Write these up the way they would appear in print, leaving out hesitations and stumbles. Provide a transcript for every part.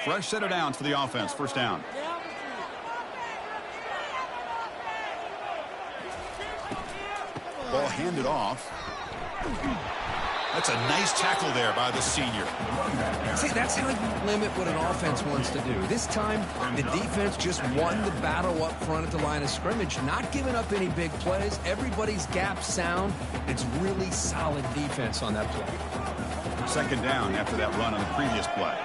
Fresh set of downs for the offense. First down. Ball handed off. That's a nice tackle there by the senior. See, that's how you limit what an offense wants to do. This time, the defense just won the battle up front at the line of scrimmage, not giving up any big plays. Everybody's gap sound. It's really solid defense on that play. Second down after that run on the previous play.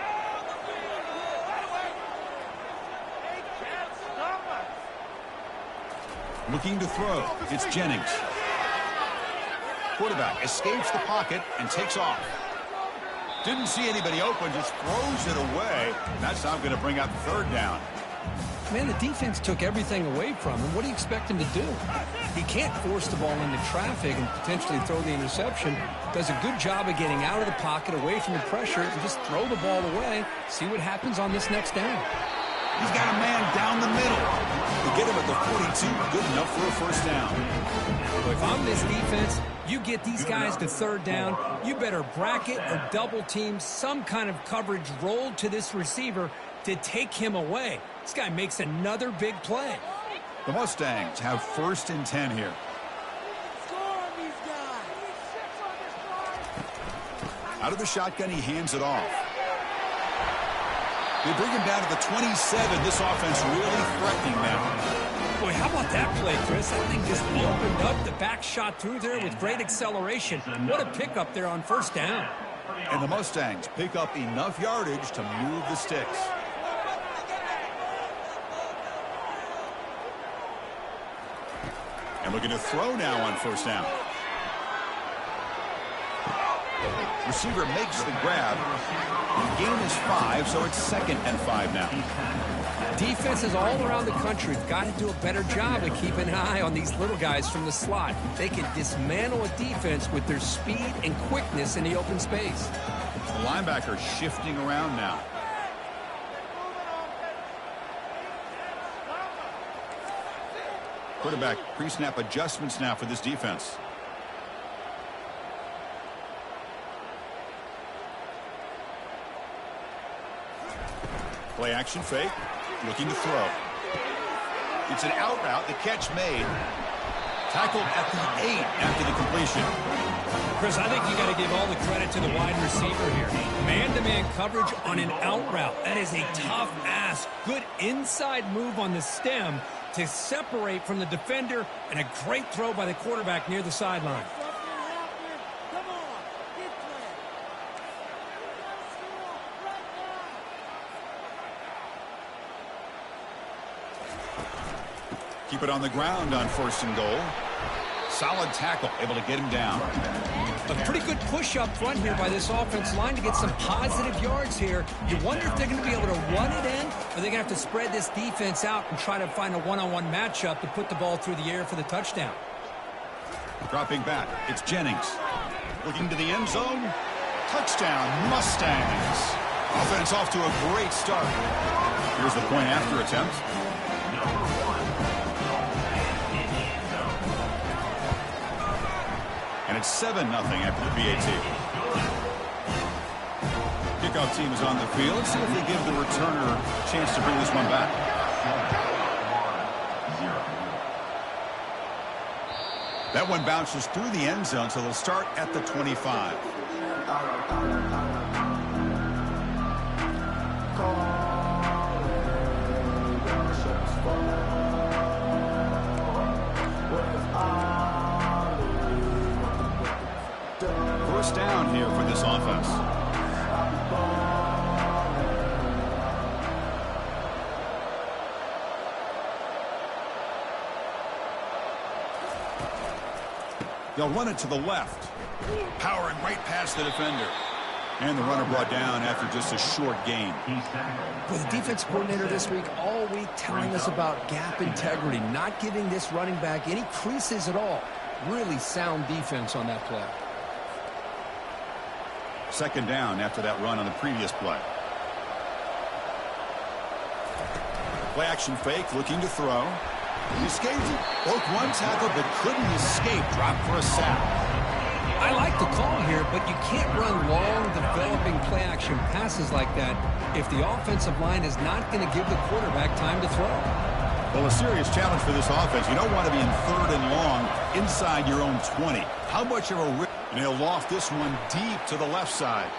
Looking to throw. It's Jennings. Quarterback escapes the pocket and takes off. Didn't see anybody open, just throws it away. That's not going to bring up third down. Man, the defense took everything away from him. What do you expect him to do? He can't force the ball into traffic and potentially throw the interception. Does a good job of getting out of the pocket, away from the pressure, and just throw the ball away. See what happens on this next down. He's got a man down the middle. To get him at the 42, good enough for a first down. If I'm this defense, you get these guys to third down, you better bracket or double team some kind of coverage rolled to this receiver to take him away. This guy makes another big play. The Mustangs have first and 10 here. Out of the shotgun, he hands it off. They bring him down to the 27. This offense really threatening now. Boy, how about that play, Chris? That thing just opened up. The back shot through there with great acceleration. What a pickup there on first down. And the Mustangs pick up enough yardage to move the sticks. And looking to throw now on first down. Receiver makes the grab. The gain is 5, so it's second and 5 now. Defenses all around the country have got to do a better job of keeping an eye on these little guys from the slot. They can dismantle a defense with their speed and quickness in the open space. The linebacker shifting around now. Quarterback pre-snap adjustments now for this defense. Play action fake. Looking to throw. It's an out route. The catch made. Tackled at the 8 after the completion. Chris, I think you got to give all the credit to the wide receiver here. Man-to-man coverage on an out route. That is a tough ask. Good inside move on the stem to separate from the defender, and a great throw by the quarterback near the sideline. Keep it on the ground on first and goal. Solid tackle, able to get him down. A pretty good push up front here by this offensive line to get some positive yards here. You wonder if they're going to be able to run it in, or they're going to have to spread this defense out and try to find a one-on-one matchup to put the ball through the air for the touchdown. Dropping back, it's Jennings. Looking to the end zone. Touchdown, Mustangs. Offense off to a great start. Here's the point after attempt. And it's 7-0 after the PAT. Kickoff team is on the field. See if they give the returner a chance to bring this one back. That one bounces through the end zone, so they'll start at the 25. First down here for this offense. They'll run it to the left. Powering right past the defender. And the runner brought down after just a short gain. Well, the defense coordinator this week, all week telling us about gap integrity, not giving this running back any creases at all. Really sound defense on that play. Second down after that run on the previous play. Play action fake, looking to throw. He escaped it. Broke one tackle, but couldn't escape. Dropped for a sack. I like the call here, but you can't run long, developing play action play-action passes like that if the offensive line is not going to give the quarterback time to throw. Well, a serious challenge for this offense. You don't want to be in 3rd and long inside your own 20. How much of a risk? And he'll loft this one deep to the left side.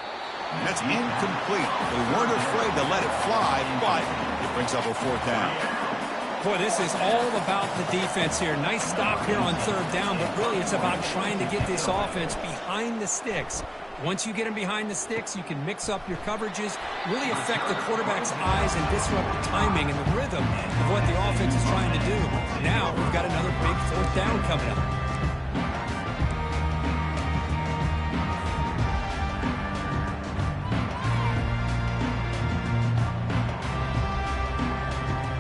And that's incomplete. They weren't afraid to let it fly, but it brings up a 4th down. Boy, this is all about the defense here. Nice stop here on 3rd down, but really it's about trying to get this offense behind the sticks. Once you get them behind the sticks, you can mix up your coverages, really affect the quarterback's eyes and disrupt the timing and the rhythm of what the offense is trying to do. Now we've got another big 4th down coming up.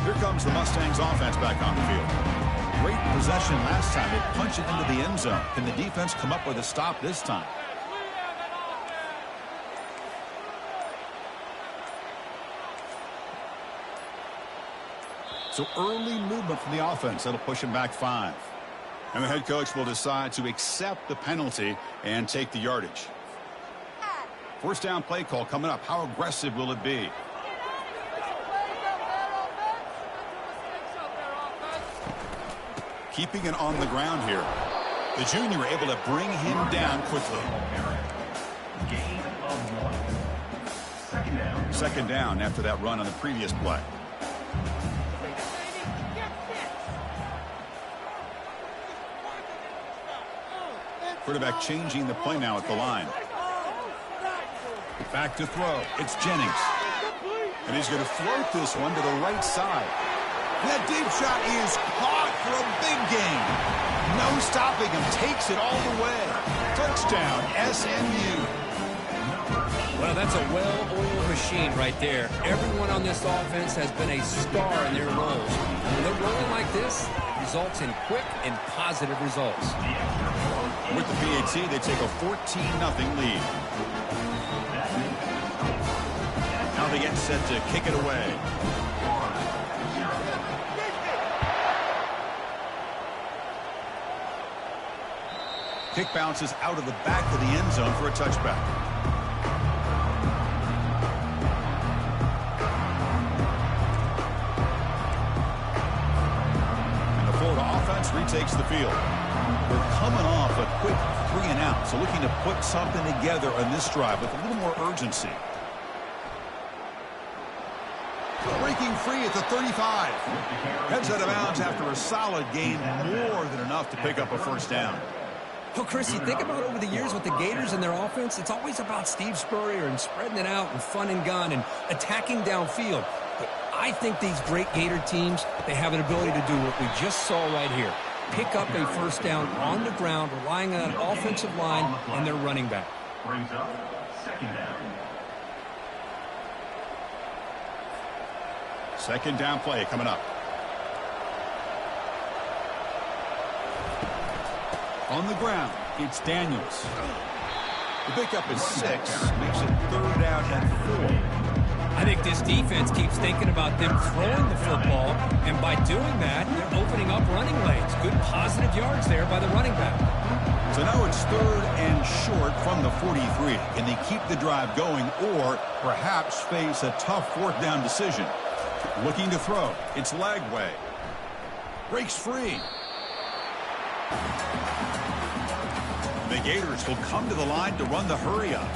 Here comes the Mustangs offense back on the field. Great possession last time. They punch it into the end zone. Can the defense come up with a stop this time? So early movement from the offense. That'll push him back 5. And the head coach will decide to accept the penalty and take the yardage. 1st down play call coming up. How aggressive will it be? Keeping it on the ground here. The junior able to bring him down quickly. Second down after that run on the previous play. Quarterback changing the play now at the line. Back to throw. It's Jennings. And he's going to float this one to the right side. That deep shot is caught for a big gain. No stopping him. Takes it all the way. Touchdown, SMU. Well, that's a well-oiled machine right there. Everyone on this offense has been a star in their roles. When they're rolling like this, results in quick and positive results. With the PAT, they take a 14-0 lead. Now they get set to kick it away. Kick bounces out of the back of the end zone for a touchback. And the Florida offense retakes the field. They're coming off a quick 3-and-out, so looking to put something together on this drive with a little more urgency. Breaking free at the 35. Heads out of bounds after a solid gain, more than enough to pick up a 1st down. Well, Chris, you think about over the years with the Gators and their offense, it's always about Steve Spurrier and spreading it out and fun and gun and attacking downfield. But I think these great Gator teams, they have an ability to do what we just saw right here. Pick up a 1st down on the ground, relying on an offensive line and their running back. Brings up 2nd down. 2nd down play coming up. On the ground, it's Daniels. The pickup is 6, makes it 3rd down and 4. I think this defense keeps thinking about them throwing the football, and by doing that, they're opening up running lanes. Good positive yards there by the running back. So now it's 3rd and short from the 43. Can they keep the drive going or perhaps face a tough 4th down decision? Looking to throw. It's Lagway. Breaks free. The Gators will come to the line to run the hurry up.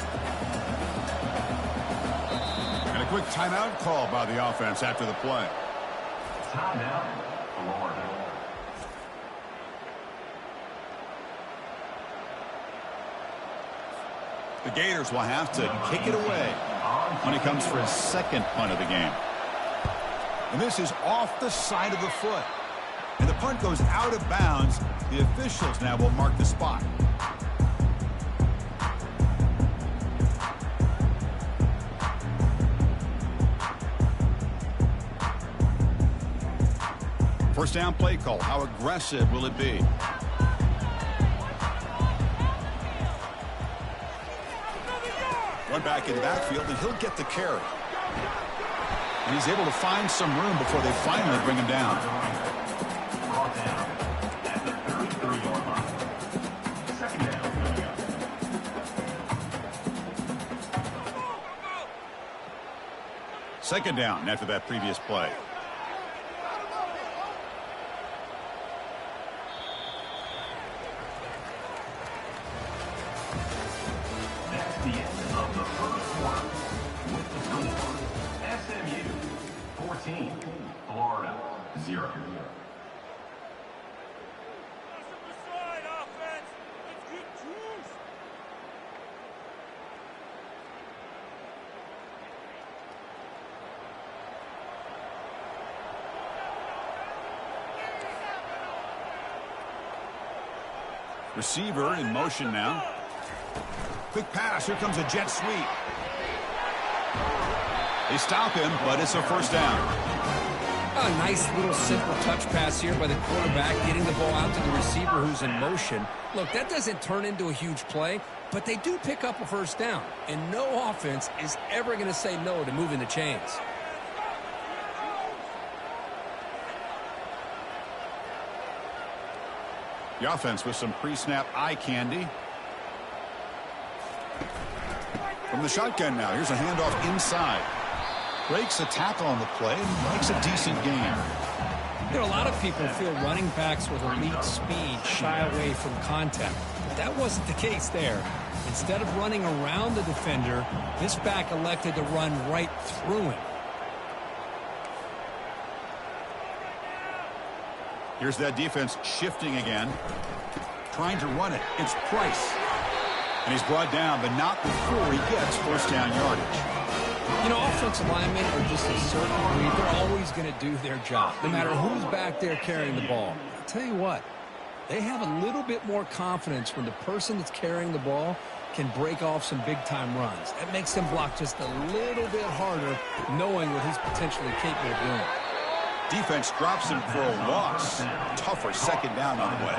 And a quick timeout call by the offense after the play. Timeout, Florida. The Gators will have to kick it away when it comes for his 2nd punt of the game. And this is off the side of the foot. And the punt goes out of bounds. The officials now will mark the spot. First down play call. How aggressive will it be? One back in the backfield, and he'll get the carry. And he's able to find some room before they finally bring him down. Brought down at the 33-yard line. 2nd down. Second down after that previous play. That's the end of the first quarter. With the score, SMU 14, Florida 0. Receiver in motion now. Quick pass. Here comes a jet sweep. They stop him, but it's a first down. A nice little simple touch pass here by the quarterback, getting the ball out to the receiver who's in motion. Look, that doesn't turn into a huge play, but they do pick up a first down. And no offense is ever going to say no to moving the chains. The offense with some pre-snap eye candy. From the shotgun now, here's a handoff inside. Breaks a tackle on the play and makes a decent gain. You know, a lot of people feel running backs with elite speed shy away from contact. But that wasn't the case there. Instead of running around the defender, this back elected to run right through him. Here's that defense shifting again. Trying to run it. It's Price. And he's brought down, but not before he gets first down yardage. You know, offensive linemen are just a certain breed. They're always going to do their job, no matter who's back there carrying the ball. I'll tell you what, they have a little bit more confidence when the person that's carrying the ball can break off some big-time runs. That makes them block just a little bit harder, knowing what he's potentially capable of doing. Defense drops him for a loss. Tougher second down on the way.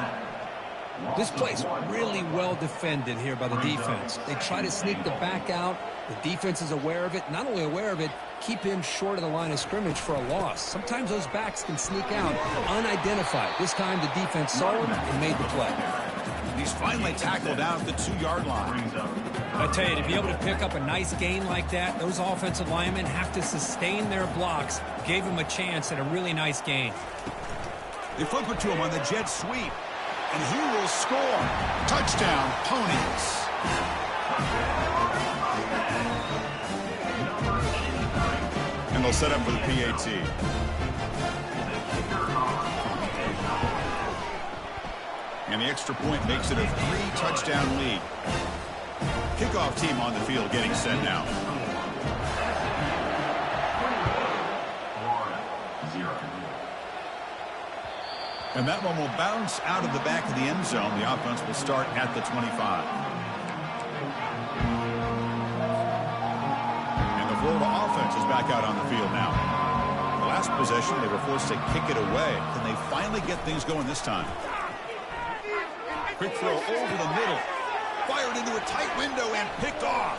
This play's really well defended here by the defense. They try to sneak the back out. The defense is aware of it. Not only aware of it, keep him short of the line of scrimmage for a loss. Sometimes those backs can sneak out unidentified. This time the defense saw him and made the play. He's finally tackled down at the 2-yard line. I tell you, to be able to pick up a nice gain like that, those offensive linemen have to sustain their blocks. Gave him a chance at a really nice gain. They flip it to him on the jet sweep. And he will score. Touchdown, Ponies. And they'll set up for the PAT. And the extra point makes it a 3-touchdown lead. Kickoff team on the field getting set now. And that one will bounce out of the back of the end zone. The offense will start at the 25. And the Florida offense is back out on the field now. The last possession, they were forced to kick it away. Can they finally get things going this time? Quick throw over the middle. Fired into a tight window and picked off.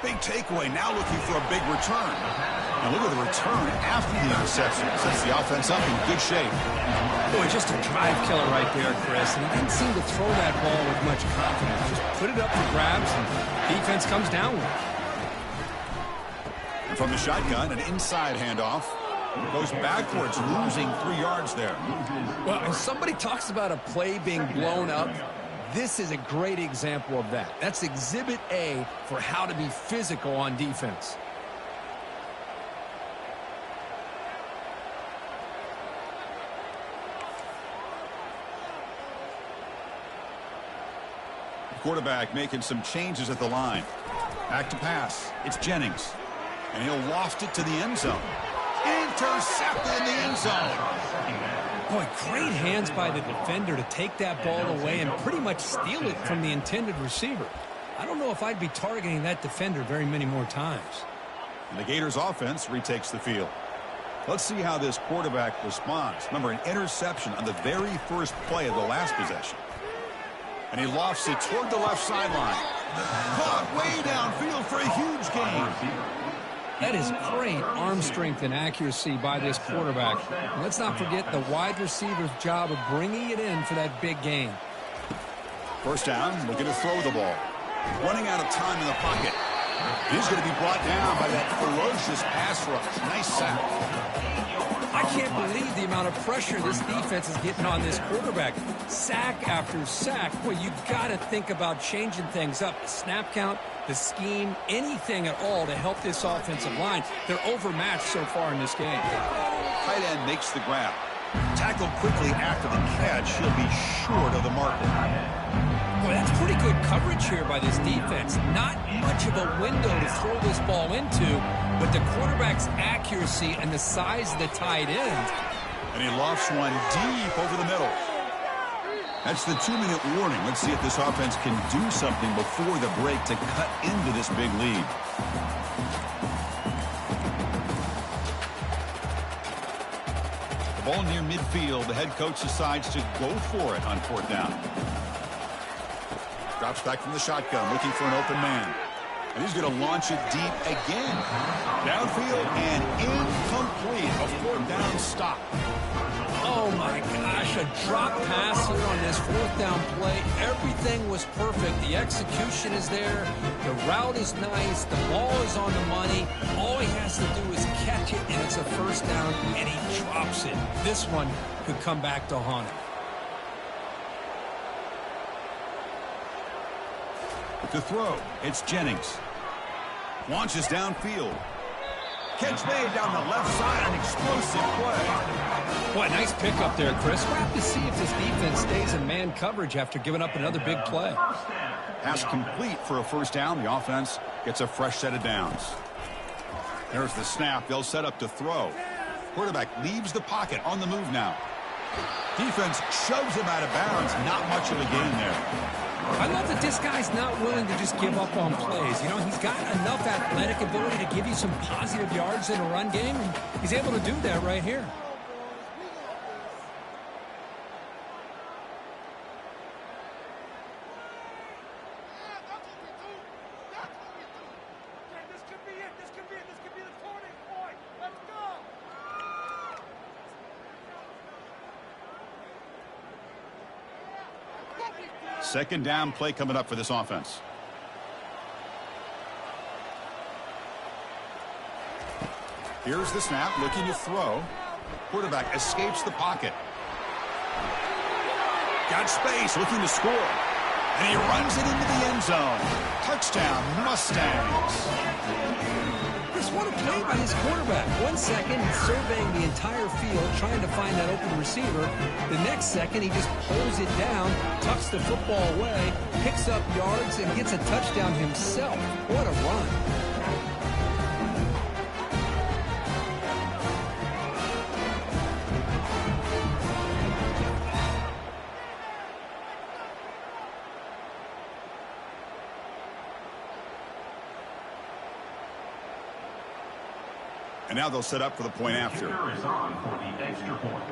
Big takeaway, now looking for a big return. And look at the return after the interception. Sets the offense up in good shape. Boy, just a drive killer right there, Chris. And he didn't seem to throw that ball with much confidence. Just put it up for grabs, and defense comes down with it. And from the shotgun, an inside handoff. Goes backwards, losing 3 yards there. Well, if somebody talks about a play being blown up, this is a great example of that. That's Exhibit A for how to be physical on defense. Quarterback making some changes at the line. Back to pass. It's Jennings. And he'll loft it to the end zone. Intercepted in the end zone. Boy, great hands by the defender to take that ball away and pretty much steal it from the intended receiver. I don't know if I'd be targeting that defender very many more times. And the Gators offense retakes the field. Let's see how this quarterback responds. Remember, an interception on the very first play of the last possession. And he lofts it toward the left sideline. Caught way downfield for a huge gain. That is great arm strength and accuracy by this quarterback. And let's not forget the wide receiver's job of bringing it in for that big gain. First down, looking to throw the ball. Running out of time in the pocket. He's going to be brought down by that ferocious pass rush. Nice sack. I can't believe the amount of pressure this defense is getting on this quarterback. Sack after sack. Well, you got to think about changing things up. The snap count, the scheme, anything at all to help this offensive line. They're overmatched so far in this game. Tight end makes the grab. Tackled quickly after the catch. He'll be short of the marker. Well, that's pretty good coverage here by this defense. Not much of a window to throw this ball into, but the quarterback's accuracy and the size of the tight end. And he lofts one deep over the middle. That's the 2-minute warning. Let's see if this offense can do something before the break to cut into this big lead. The ball near midfield. The head coach decides to go for it on 4th down. Drops back from the shotgun, looking for an open man. And he's going to launch it deep again. Downfield and incomplete. A 4th down stop. Oh, my gosh, a drop pass here on this 4th down play. Everything was perfect. The execution is there. The route is nice. The ball is on the money. All he has to do is catch it, and it's a 1st down, and he drops it. This one could come back to haunt him. To throw, it's Jennings. Launches downfield. Catch made down the left side, an explosive play. Boy, nice pickup there, Chris. We'll have to see if this defense stays in man coverage after giving up another big play. Pass complete for a 1st down. The offense gets a fresh set of downs. There's the snap. They'll set up to throw. Quarterback leaves the pocket on the move now. Defense shoves him out of bounds. Not much of a gain there. I love that this guy's not willing to just give up on plays. You know, he's got enough athletic ability to give you some positive yards in a run game, and he's able to do that right here. Second down play coming up for this offense. Here's the snap, looking to throw. Quarterback escapes the pocket. Got space, looking to score. And he runs it into the end zone. Touchdown, Mustangs. Chris, what a play by his quarterback. 1 second, he's surveying the entire field, trying to find that open receiver. The next second, he just pulls it down, tucks the football away, picks up yards, and gets a touchdown himself. What a run. And now they'll set up for the point after. Kicker is on for the extra point.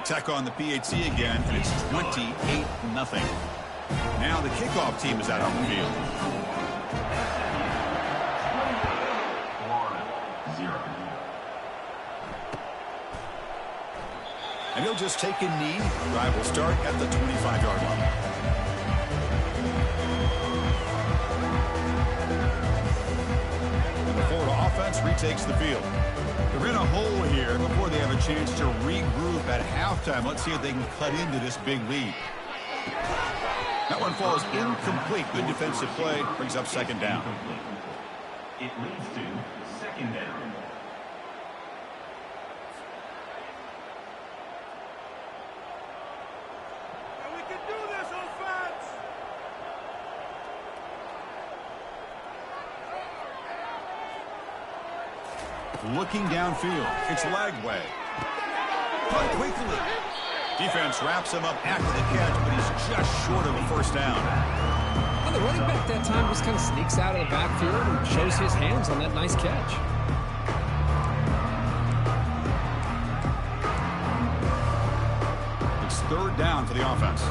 Attack on the PAT again, and it's 28-0. Now the kickoff team is out on the field. Florida, 0. And he'll just take a knee. Drive will start at the 25-yard line. Offense retakes the field. They're in a hole here before they have a chance to regroup at halftime. Let's see if they can cut into this big lead. That one falls incomplete. Good defensive play. Brings up 2nd down. It leads to 2nd down. Looking downfield. It's Lagway. Punt quickly. Defense wraps him up after the catch, but he's just short of a 1st down. Well, the running back that time just kind of sneaks out of the backfield and shows his hands on that nice catch. It's 3rd down for the offense.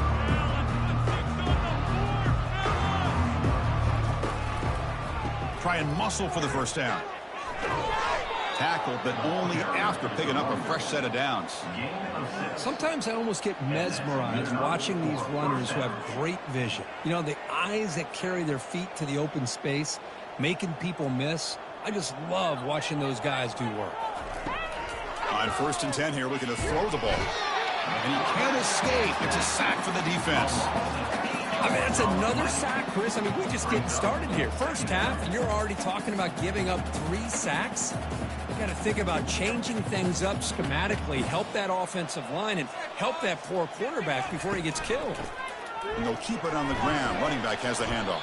Try and muscle for the 1st down. Tackled, but only after picking up a fresh set of downs. Sometimes I almost get mesmerized watching these runners who have great vision. You know, the eyes that carry their feet to the open space, making people miss. I just love watching those guys do work. On 1st and 10 here, looking to throw the ball. And he can't escape. It's a sack for the defense. I mean, that's another sack, Chris. I mean, we're just getting started here. First half, and you're already talking about giving up 3 sacks. You got to think about changing things up schematically, help that offensive line, and help that poor quarterback before he gets killed. And they'll keep it on the ground. Running back has the handoff.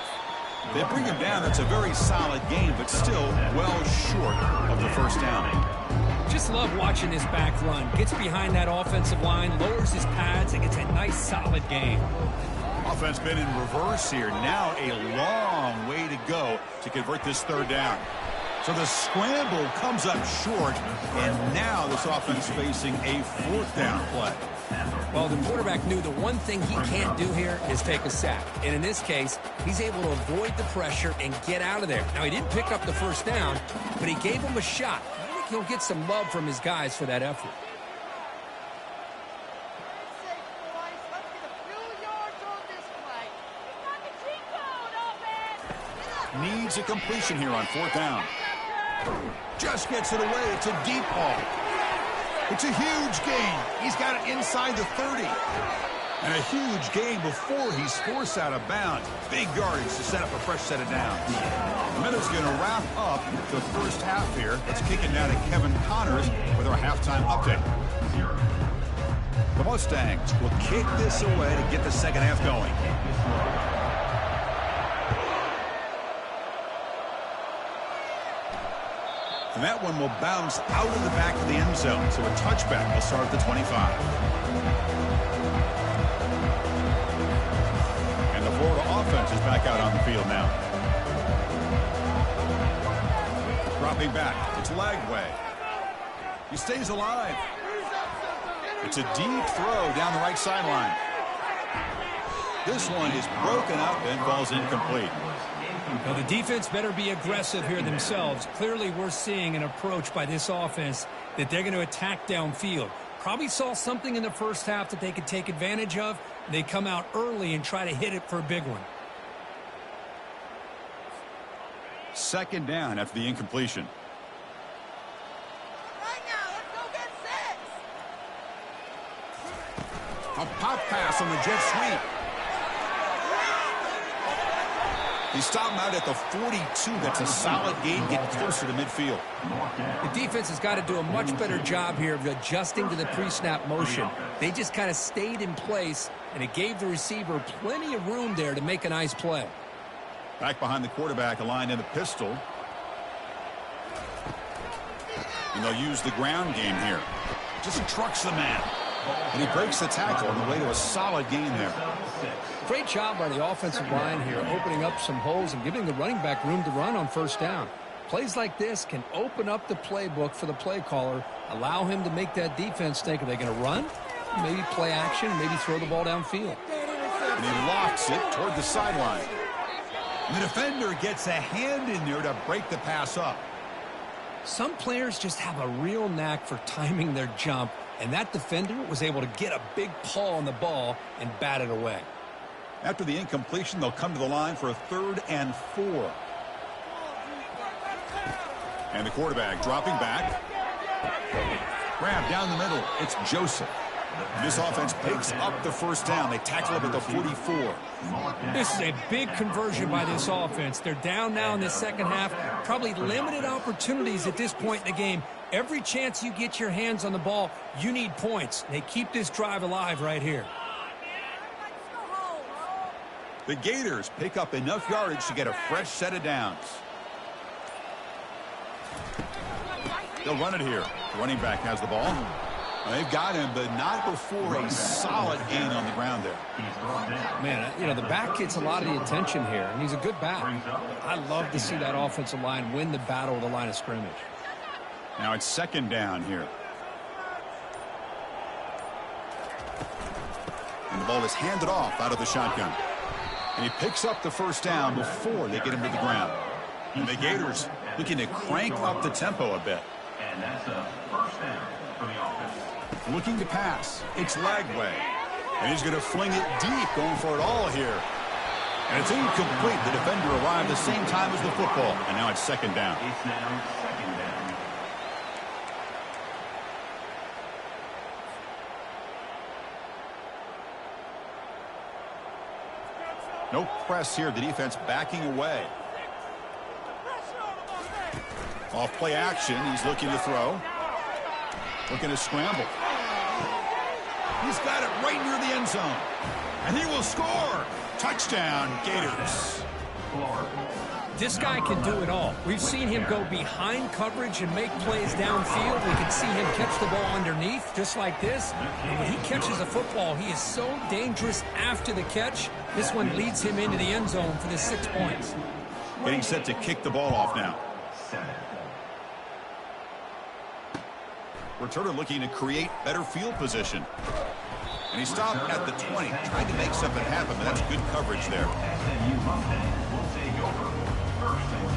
They bring him down. That's a very solid game, but still well short of the first down. Just love watching this back run. Gets behind that offensive line, lowers his pads, and gets a nice, solid gain. Offense been in reverse here. Now a long way to go to convert this 3rd down. So the scramble comes up short, and now this offense facing a 4th down play. Well, the quarterback knew the one thing he can't do here is take a sack. And in this case, he's able to avoid the pressure and get out of there. Now, he didn't pick up the 1st down, but he gave him a shot. I think he'll get some love from his guys for that effort. Needs a completion here on 4th down. Just gets it away. It's a deep ball. It's a huge gain. He's got it inside the 30. And a huge gain before he's forced out of bounds. Big yardage to set up a fresh set of downs. The Minnows going to wrap up the first half here. Let's kick it now to Kevin Connors with our halftime update. The Mustangs will kick this away to get the second half going. And that one will bounce out of the back of the end zone. So a touchback will start at the 25. And the Florida offense is back out on the field now. Dropping back. It's Lagway. He stays alive. It's a deep throw down the right sideline. This one is broken up and falls incomplete. Now, the defense better be aggressive here themselves. Clearly, we're seeing an approach by this offense that they're going to attack downfield. Probably saw something in the first half that they could take advantage of. They come out early and try to hit it for a big one. 2nd down after the incompletion. Right now, let's go get 6. A pop pass on the jet sweep. He stopped him out at the 42. That's a solid gain, getting closer to midfield. The defense has got to do a much better job here of adjusting to the pre-snap motion. They just kind of stayed in place, and it gave the receiver plenty of room there to make a nice play. Back behind the quarterback, aligned in the pistol. And they'll use the ground game here. Just trucks the man. And he breaks the tackle on the way to a solid gain there. Great job by the offensive line here, opening up some holes and giving the running back room to run on 1st down. Plays like this can open up the playbook for the play caller, allow him to make that defense think, are they going to run? Maybe play action, maybe throw the ball downfield. And he locks it toward the sideline. And the defender gets a hand in there to break the pass up. Some players just have a real knack for timing their jump, and that defender was able to get a big paw on the ball and bat it away. After the incompletion, they'll come to the line for a 3rd and 4. And the quarterback dropping back. Grab down the middle. It's Joseph. This offense picks up the 1st down. They tackle him at the 44. This is a big conversion by this offense. They're down now in the second half. Probably limited opportunities at this point in the game. Every chance you get your hands on the ball, you need points. They keep this drive alive right here. The Gators pick up enough yardage to get a fresh set of downs. They'll run it here. The running back has the ball. They've got him, but not before a solid gain on the ground there. Man, you know, the back gets a lot of the attention here, and he's a good back. I love to see that offensive line win the battle of the line of scrimmage. Now it's 2nd down here. And the ball is handed off out of the shotgun. And he picks up the 1st down before they get him to the ground. And the Gators looking to crank up the tempo a bit. And that's a first down for the offense. Looking to pass. It's Lagway. And he's going to fling it deep, going for it all here. And it's incomplete. The defender arrived the same time as the football. And now it's second down. It's now second down. No press here. The defense backing away. Off play action. He's looking to throw. Looking to scramble. He's got it right near the end zone. And he will score. Touchdown, Gators. This guy can do it all. We've seen him go behind coverage and make plays downfield. We can see him catch the ball underneath, just like this. And when he catches a football, he is so dangerous after the catch. This one leads him into the end zone for the 6 points. Getting set to kick the ball off now. Returner looking to create better field position. And he stopped at the 20, trying to make something happen, but that's good coverage there. SMU Mustangs will take over first and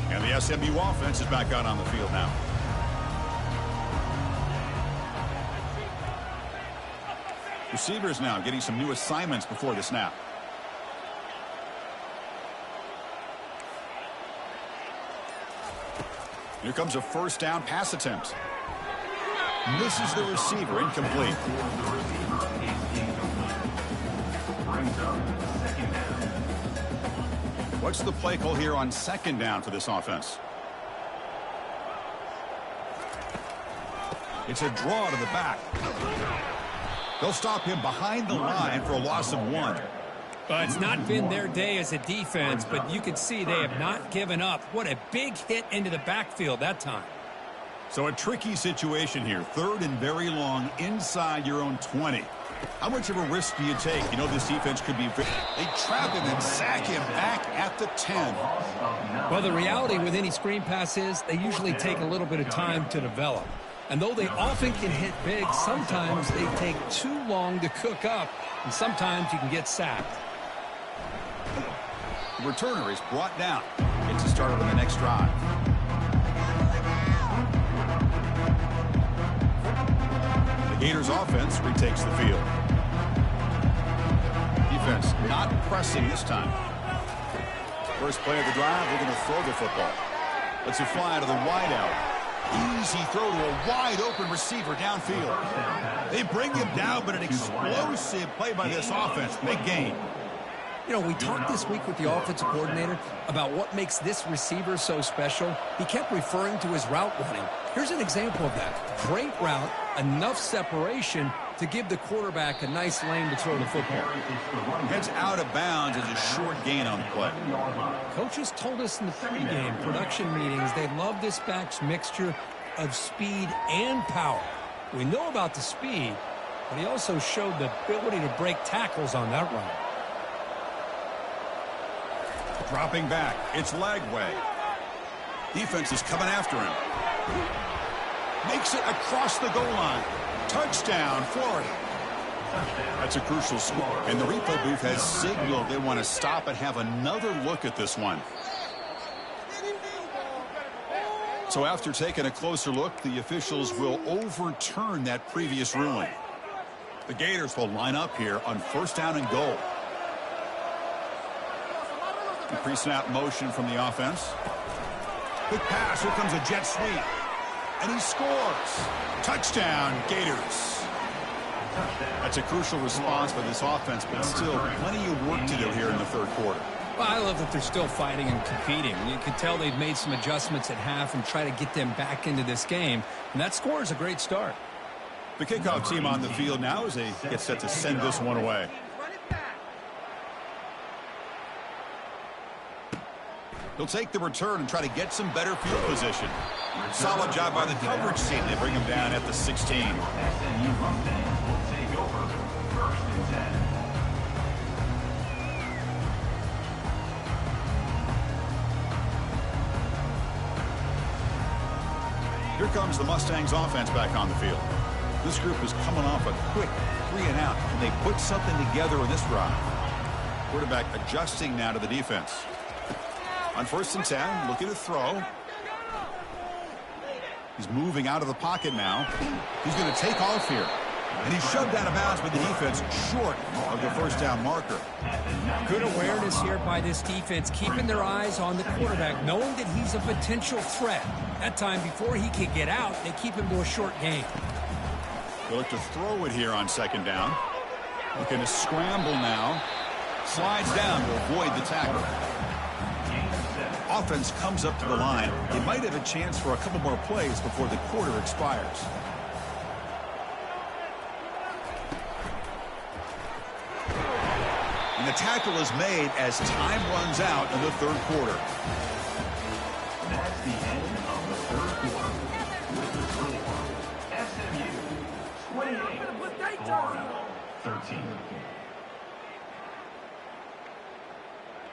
10. And the SMU offense is back out on the field now. Receivers now getting some new assignments before the snap. Here comes a first down pass attempt. Misses the receiver, incomplete. Brings up second down. What's the play call here on second down for this offense? It's a draw to the back. They'll stop him behind the line for a loss of 1. It's not been their day as a defense, but you can see they have not given up. What a big hit into the backfield that time. So a tricky situation here. Third and very long inside your own 20. How much of a risk do you take? You know this defense could be... They trap him and sack him back at the 10. Well, the reality with any screen pass is they usually take a little bit of time to develop. And though they often can hit big, sometimes they take too long to cook up, and sometimes you can get sacked. The returner is brought down. Gets a start on the next drive. The Gators offense retakes the field. Defense not pressing this time. First play of the drive, we're going to throw the football. Let's it fly to the wideout. Easy throw to a wide open receiver downfield. They bring him down, but an explosive play by this offense. Big gain. You know, we talked this week with the offensive coordinator about what makes this receiver so special. He kept referring to his route running. Here's an example of that. Great route, enough separation to give the quarterback a nice lane to throw the football. Heads out of bounds as a short gain on the play. Coaches told us in the pregame production meetings they love this back's mixture of speed and power. We know about the speed, but he also showed the ability to break tackles on that run. Dropping back, it's Lagway. Defense is coming after him. Makes it across the goal line. Touchdown, Florida. That's a crucial score. And the replay booth has signaled they want to stop and have another look at this one. So after taking a closer look, the officials will overturn that previous ruling. The Gators will line up here on first down and goal. The pre-snap motion from the offense. Quick pass. Here comes a jet sweep. And he scores. Touchdown, Gators. That's a crucial response by this offense, but still plenty of work to do here in the third quarter. Well, I love that they're still fighting and competing. You can tell they've made some adjustments at half and try to get them back into this game. And that score is a great start. The kickoff team on the field now as they get set to send this one away. They'll take the return and try to get some better field position. Solid job by the coverage team. They bring him down at the 16. SMU Mustangs will take over first and 10. Here comes the Mustangs offense back on the field. This group is coming off a quick 3-and-out, and they put something together in this drive. Quarterback adjusting now to the defense. On 1st and 10, looking to throw. He's moving out of the pocket now. He's going to take off here. And he's shoved out of bounds with the defense short of the first down marker. Good awareness here by this defense, keeping their eyes on the quarterback, knowing that he's a potential threat. That time, before he can get out, they keep him to a short gain. They'll look to throw it here on 2nd down. Looking to scramble now. Slides down to avoid the tackle. Offense comes up to the line. They might have a chance for a couple more plays before the quarter expires. And the tackle is made as time runs out in the 3rd quarter. That's the end of the 3rd quarter. With the score, SMU 28, Florida 13.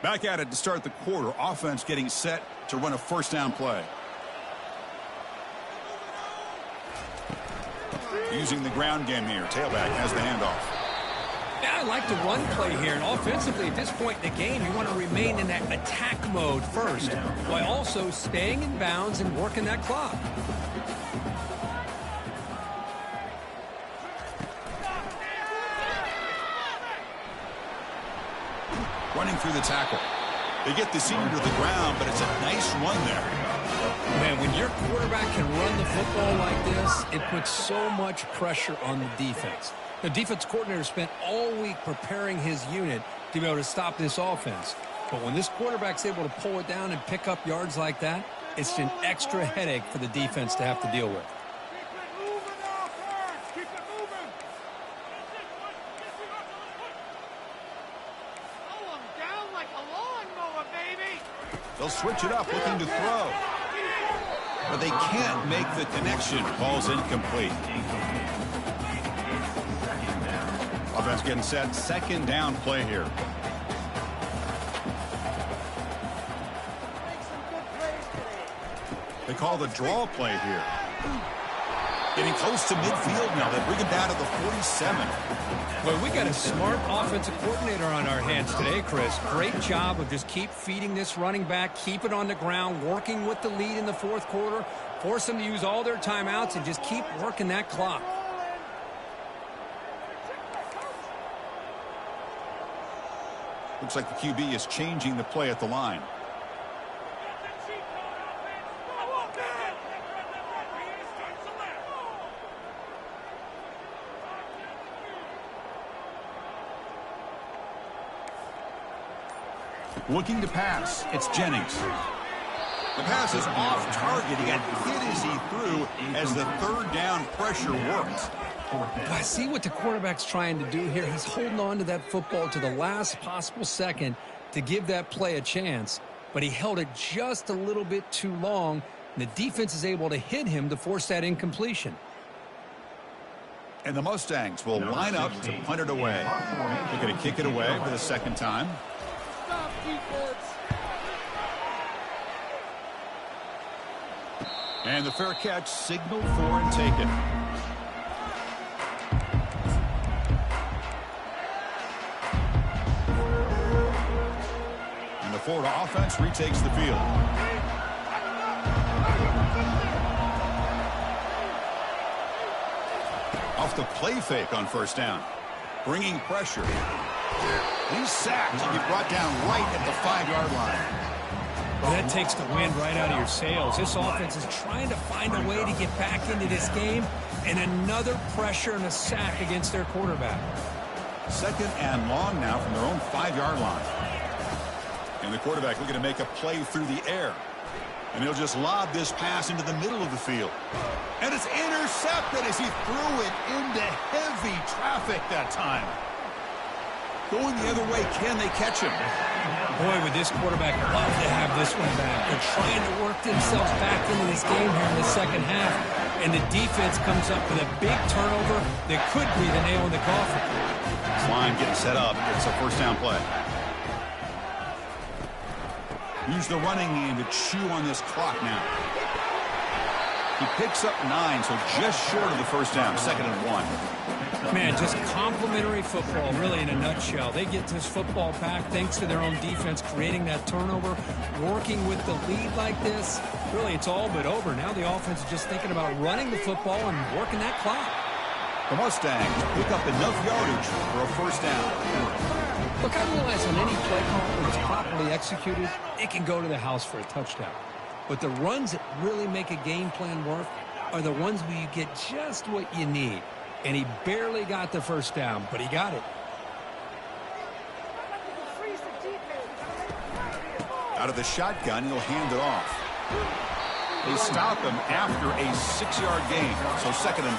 Back at it to start the quarter. Offense getting set to run a 1st down play. Using the ground game here. Tailback has the handoff. Yeah, I like the run play here. And offensively, at this point in the game, you want to remain in that attack mode first, while also staying in bounds and working that clock. Running through the tackle. They get the senior to the ground, but it's a nice run there. Man, when your quarterback can run the football like this, it puts so much pressure on the defense. The defense coordinator spent all week preparing his unit to be able to stop this offense. But when this quarterback's able to pull it down and pick up yards like that, it's an extra headache for the defense to have to deal with. They'll switch it up, looking to throw. But they can't make the connection. Ball's incomplete. Offense getting set. 2nd down play here. They call the draw play here. Getting close to midfield now. They bring him down to the 47. Well, we got a smart offensive coordinator on our hands today, Chris. Great job of just keep feeding this running back, keep it on the ground, working with the lead in the 4th quarter, force them to use all their timeouts, and just keep working that clock. Looks like the QB is changing the play at the line. Looking to pass. It's Jennings. The pass is off target. He got hit as he threw as the 3rd down pressure worked. I see what the quarterback's trying to do here. He's holding on to that football to the last possible second to give that play a chance, but he held it just a little bit too long, and the defense is able to hit him to force that incompletion. And the Mustangs will line up to punt it away. They're going to kick it away for the 2nd time. And the fair catch signaled for and taken. And the Florida offense retakes the field. Off the play fake on 1st down. Bringing pressure. He's sacked. He'll be brought down right at the 5-yard line. Well, that takes the wind right out of your sails. This offense is trying to find a way to get back into this game, and another pressure and a sack against their quarterback. 2nd and long now from their own 5-yard line. And the quarterback looking to make a play through the air. And he'll just lob this pass into the middle of the field. And it's intercepted as he threw it into heavy traffic that time. Going the other way, can they catch him? Boy, would this quarterback love to have this one back. They're trying to work themselves back into this game here in the 2nd half. And the defense comes up with a big turnover that could be the nail in the coffin. Line getting set up. It's a 1st down play. Use the running game to chew on this clock now. He picks up 9, so just short of the 1st down. 2nd and 1. Man, just complimentary football, really, in a nutshell. They get this football back thanks to their own defense, creating that turnover, working with the lead like this. Really, it's all but over. Now the offense is just thinking about running the football and working that clock. The Mustangs pick up enough yardage for a first down. Look, I realize on any play call, when it's properly executed, it can go to the house for a touchdown. But the runs that really make a game plan work are the ones where you get just what you need. And he barely got the first down, but he got it. Out of the shotgun, he'll hand it off. They stop him after a 6-yard gain, so 2nd and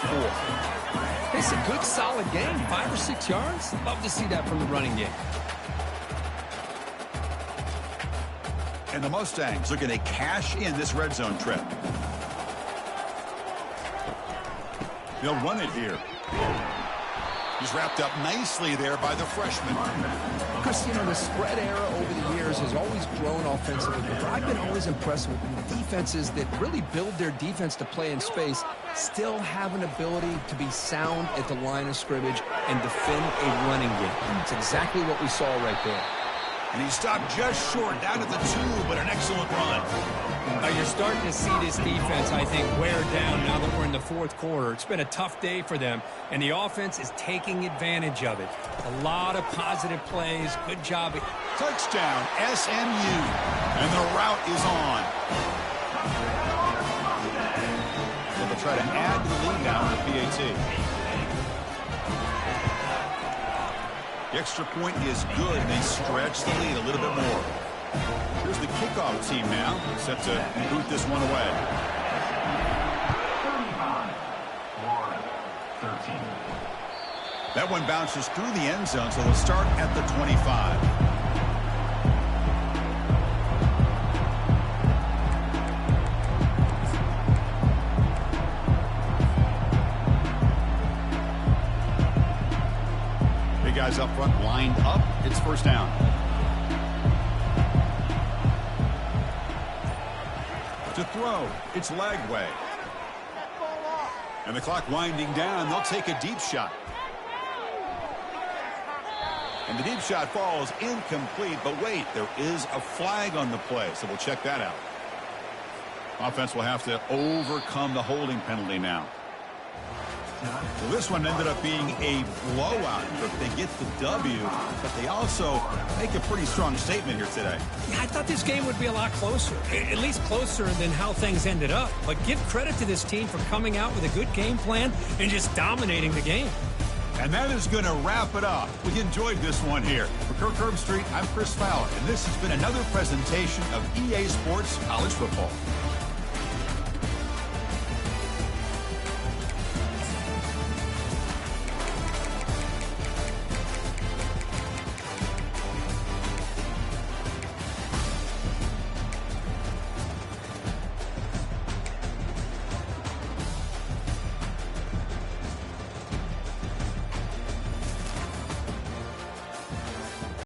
4. It's a good, solid game, 5 or 6 yards. Love to see that from the running game. And the Mustangs looking to cash in this red zone trip. They'll run it here. He's wrapped up nicely there by the freshman. Chris, you know, the spread era over the years has always grown offensively, but I've been always impressed with defenses that really build their defense to play in space, still have an ability to be sound at the line of scrimmage and defend a running game. It's exactly what we saw right there. And he stopped just short, down at the 2, but an excellent run. You're starting to see this defense, I think, wear down now that we're in the 4th quarter. It's been a tough day for them, and the offense is taking advantage of it. A lot of positive plays. Good job. Touchdown, SMU. And the route is on. So they'll try to add to the lead now with PAT. The extra point is good, and they stretch the lead a little bit more. Here's the kickoff team now, set to boot this one away. 35, Florida, 13. That one bounces through the end zone, so they'll start at the 25. Guys up front lined up. It's first down. To throw, it's Lagway. And the clock winding down, they'll take a deep shot. And the deep shot falls incomplete, but wait, there is a flag on the play, so we'll check that out. Offense will have to overcome the holding penalty now. Well, this one ended up being a blowout, but they get the W, but they also make a pretty strong statement here today. Yeah, I thought this game would be a lot closer, at least closer than how things ended up. But give credit to this team for coming out with a good game plan and just dominating the game. And that is going to wrap it up. We enjoyed this one here. For Kirk Herbstreit, I'm Chris Fowler, and this has been another presentation of EA Sports College Football.